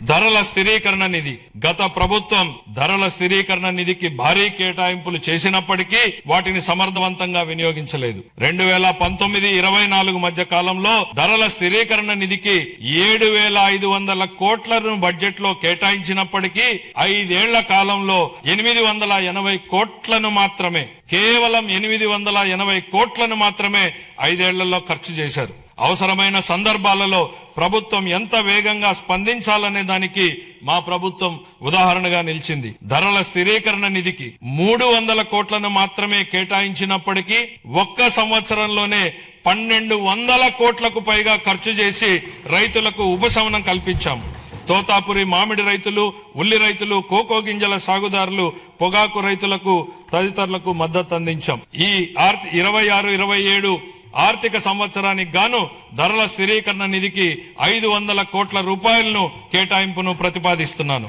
ధరల స్థిరీకరణ నిధి. గత ప్రభుత్వం ధరల స్థిరీకరణ నిధికి భారీ కేటాయింపులు చేసినప్పటికీ వాటిని సమర్థవంతంగా వినియోగించలేదు. 2019-24 మధ్య కాలంలో ధరల స్థిరీకరణ నిధికి 7,500 కోట్లను బడ్జెట్ లో కేటాయించినప్పటికీ 5 ఏళ్ల కాలంలో 880 కోట్లను మాత్రమే, కేవలం 880 కోట్లను మాత్రమే 5 ఏళ్లలో ఖర్చు చేశారు. అవసరమైన సందర్భాలలో ప్రభుత్వం ఎంత వేగంగా స్పందించాలనే దానికి మా ప్రభుత్వం ఉదాహరణగా నిలిచింది. ధరల స్థిరీకరణ నిధికి 300 కోట్లను మాత్రమే కేటాయించినప్పటికీ ఒక్క సంవత్సరంలోనే 1,200 కోట్లకు పైగా ఖర్చు చేసి రైతులకు ఉపశమనం కల్పించాం. తోతాపురి మామిడి రైతులు, ఉల్లి రైతులు, కోకో గింజల సాగుదారులు, పొగాకు రైతులకు తదితరులకు మద్దతు అందించాం. ఈ 26-27 ఆర్థిక సంవత్సరానికి గాను ధరల స్థిరీకరణ నిధికి 500 కోట్ల రూపాయలను కేటాయింపును ప్రతిపాదిస్తున్నాను.